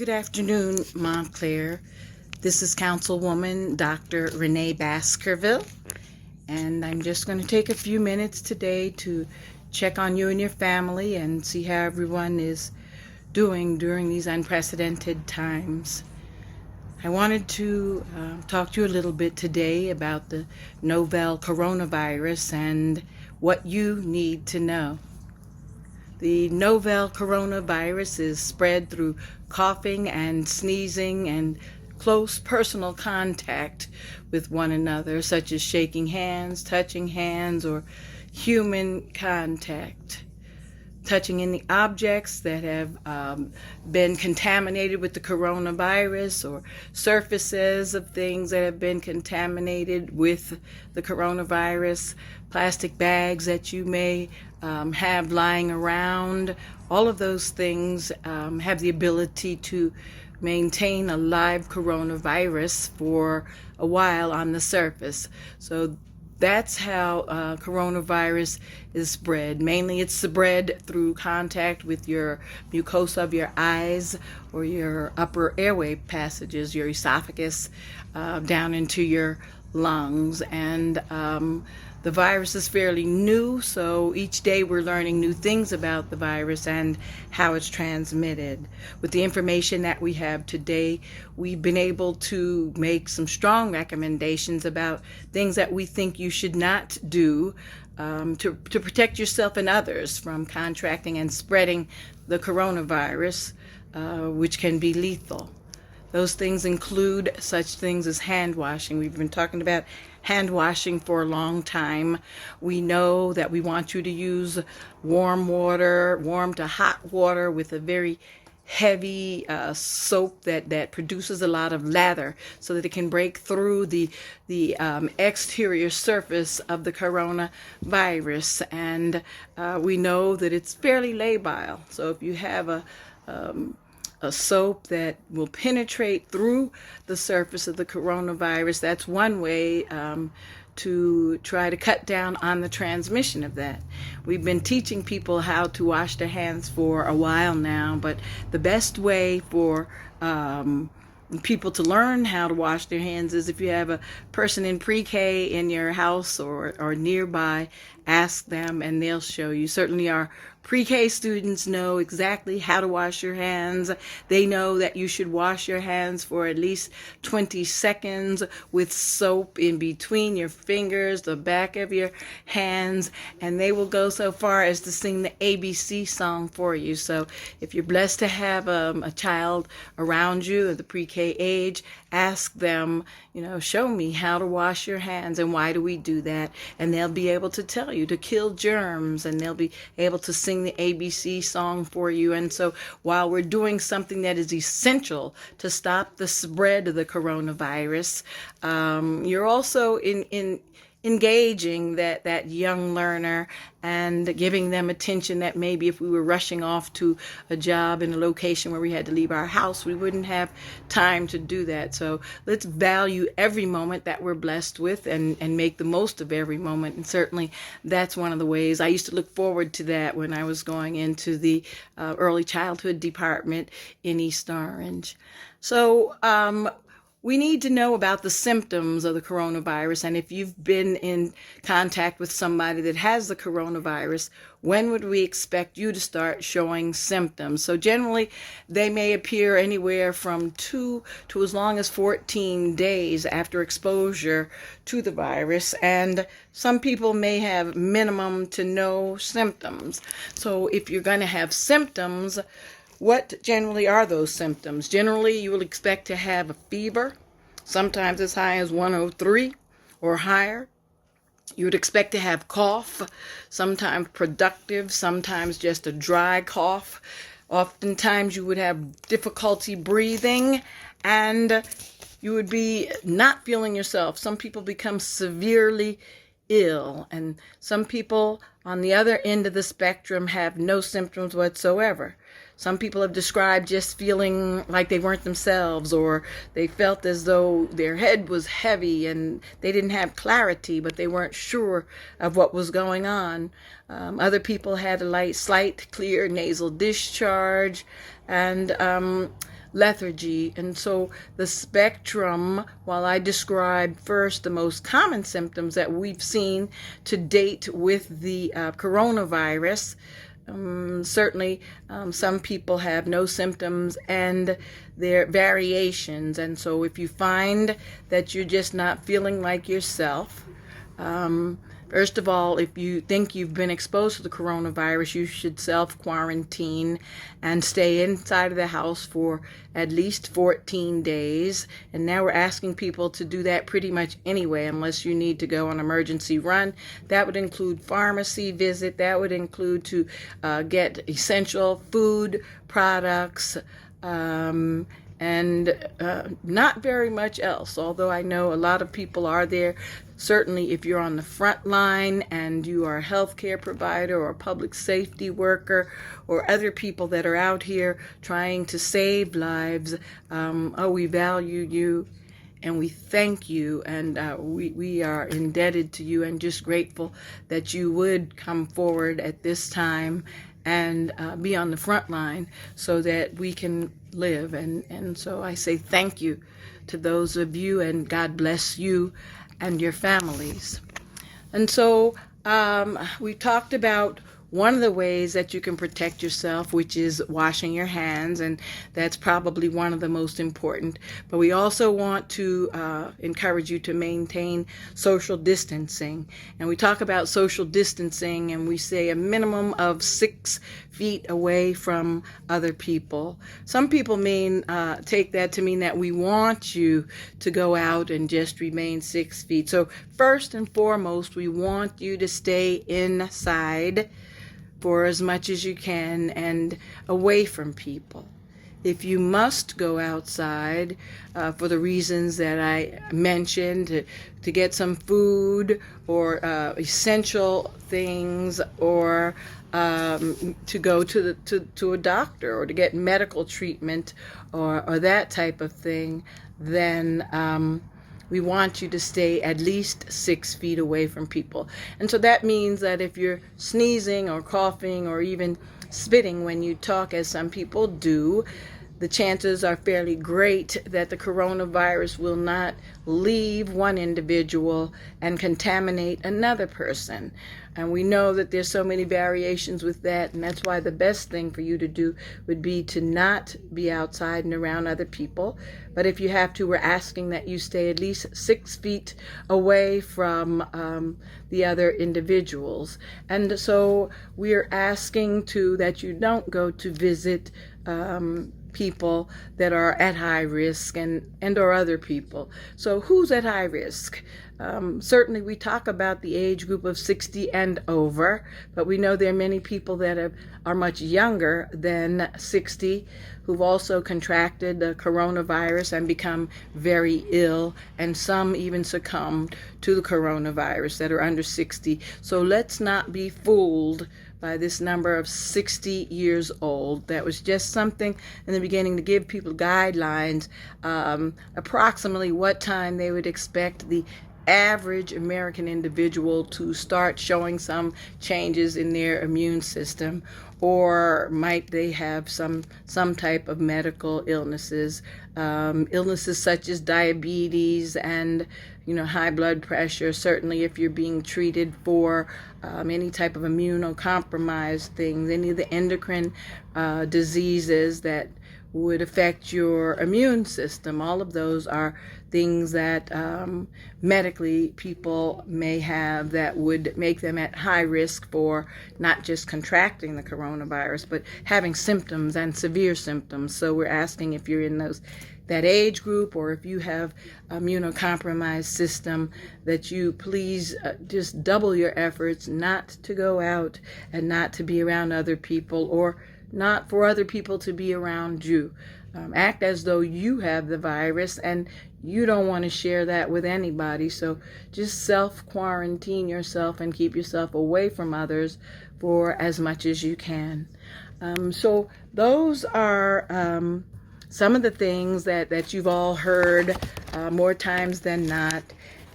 Good afternoon, Montclair. This is Councilwoman Dr. Renee Baskerville, and I'm just going to take a few minutes today to check on you and your family and see how everyone is doing during these unprecedented times. I wanted to talk to you a little bit today about the novel coronavirus and what you need to know. The novel coronavirus is spread through coughing and sneezing and close personal contact with one another, such as shaking hands, touching hands, or human contact. Touching any objects that have been contaminated with the coronavirus, or surfaces of things that have been contaminated with the coronavirus, plastic bags that you may have lying around. All of those things have the ability to maintain a live coronavirus for a while on the surface. So that's how coronavirus is spread. Mainly it's spread through contact with your mucosa of your eyes or your upper airway passages, your esophagus, down into your lungs. And the virus is fairly new, so each day we're learning new things about the virus and how it's transmitted. With the information that we have today, we've been able to make some strong recommendations about things that we think you should not do to protect yourself and others from contracting and spreading the coronavirus, which can be lethal. Those things include such things as hand washing. We've been talking about hand washing for a long time. We know that we want you to use warm water, warm to hot water with a very heavy soap that produces a lot of lather so that it can break through the exterior surface of the coronavirus. And we know that it's fairly labile. So if you have a soap that will penetrate through the surface of the coronavirus, that's one way to try to cut down on the transmission of that. We've been teaching people how to wash their hands for a while now, but the best way for people to learn how to wash their hands is if you have a person in pre-K in your house or nearby, ask them and they'll show you. Certainly our pre-K students know exactly how to wash your hands. They know that you should wash your hands for at least 20 seconds with soap in between your fingers, the back of your hands, and they will go so far as to sing the ABC song for you. So if you're blessed to have a child around you at the pre-K age, ask them, show me how to wash your hands and why do we do that? And they'll be able to tell you to kill germs, and they'll be able to sing the ABC song for you. And so while we're doing something that is essential to stop the spread of the coronavirus, you're also engaging that young learner and giving them attention that maybe if we were rushing off to a job in a location where we had to leave our house, we wouldn't have time to do that. So let's value every moment that we're blessed with and make the most of every moment. And certainly that's one of the ways. I used to look forward to that when I was going into the early childhood department in East Orange. So we need to know about the symptoms of the coronavirus, and if you've been in contact with somebody that has the coronavirus, when would we expect you to start showing symptoms? So generally, they may appear anywhere from 2 to as long as 14 days after exposure to the virus, and some people may have minimum to no symptoms. So if you're going to have symptoms, what generally are those symptoms? Generally, you will expect to have a fever, sometimes as high as 103 or higher. You would expect to have cough, sometimes productive, sometimes just a dry cough. Oftentimes you would have difficulty breathing, and you would be not feeling yourself. Some people become severely ill, and some people on the other end of the spectrum have no symptoms whatsoever. Some people have described just feeling like they weren't themselves, or they felt as though their head was heavy and they didn't have clarity, but they weren't sure of what was going on. Other people had a slight, clear nasal discharge, and lethargy. And so the spectrum, while I described first the most common symptoms that we've seen to date with the coronavirus, certainly some people have no symptoms and their variations. And so if you find that you're just not feeling like yourself, first of all, if you think you've been exposed to the coronavirus, you should self-quarantine and stay inside of the house for at least 14 days. And now we're asking people to do that pretty much anyway, unless you need to go on emergency run. That would include pharmacy visit. That would include to get essential food products, and not very much else, although I know a lot of people are there. Certainly if you're on the front line and you are a healthcare provider or a public safety worker or other people that are out here trying to save lives, we value you and we thank you, and we are indebted to you and just grateful that you would come forward at this time and be on the front line so that we can live. And so I say thank you to those of you, and God bless you and your families. And so we talked about one of the ways that you can protect yourself, which is washing your hands, and that's probably one of the most important. But we also want to encourage you to maintain social distancing. And we talk about social distancing, and we say a minimum of 6 feet away from other people. Some people take that to mean that we want you to go out and just remain 6 feet. So first and foremost, we want you to stay inside for as much as you can and away from people. If you must go outside for the reasons that I mentioned, to get some food or essential things, or to go to a doctor or to get medical treatment or that type of thing, then we want you to stay at least 6 feet away from people. And so that means that if you're sneezing or coughing or even spitting when you talk, as some people do, the chances are fairly great that the coronavirus will not leave one individual and contaminate another person. And we know that there's so many variations with that, and that's why the best thing for you to do would be to not be outside and around other people. But if you have to, we're asking that you stay at least 6 feet away from the other individuals. And so we're asking that you don't go to visit people that are at high risk and or other people. So who's at high risk? Certainly we talk about the age group of 60 and over, but we know there are many people that are much younger than 60 who've also contracted the coronavirus and become very ill, and some even succumbed to the coronavirus that are under 60. So let's not be fooled by this number of 60 years old. That was just something in the beginning to give people guidelines, approximately what time they would expect the average American individual to start showing some changes in their immune system, or might they have some type of medical illnesses, illnesses such as diabetes and high blood pressure. Certainly if you're being treated for any type of immunocompromised things, any of the endocrine diseases that would affect your immune system. All of those are things that medically people may have that would make them at high risk for not just contracting the coronavirus, but having symptoms and severe symptoms. So we're asking if you're in that age group, or if you have immunocompromised system, that you please just double your efforts not to go out and not to be around other people, or not for other people to be around you. Act as though you have the virus and you don't want to share that with anybody. So just self-quarantine yourself and keep yourself away from others for as much as you can. So those are some of the things that you've all heard more times than not.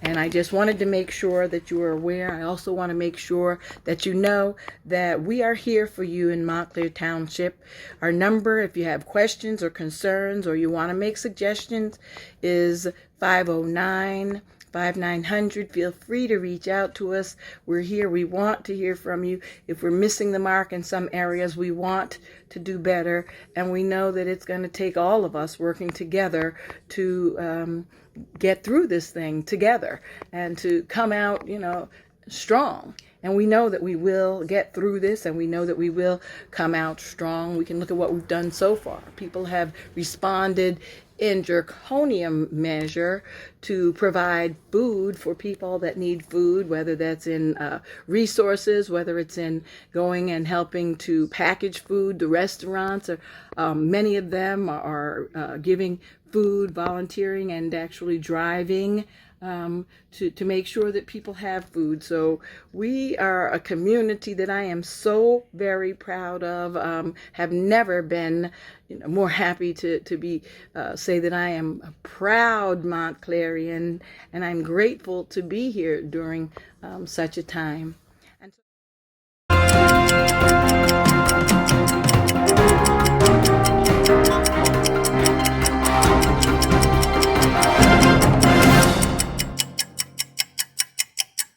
And I just wanted to make sure that you are aware. I also want to make sure that you know that we are here for you in Montclair Township. Our number, if you have questions or concerns or you want to make suggestions, is 509-5900. Feel free to reach out to us. We're here. We want to hear from you. If we're missing the mark in some areas, we want to do better. And we know that it's going to take all of us working together to get through this thing together and to come out, strong. And we know that we will get through this, and we know that we will come out strong. We can look at what we've done so far. People have responded in draconian measure to provide food for people that need food, whether that's in resources, whether it's in going and helping to package food. The restaurants, many of them are giving food, volunteering, and actually driving to make sure that people have food. So we are a community that I am so very proud of. Have never been more happy to be say that I am a proud Montclarian, and I'm grateful to be here during such a time.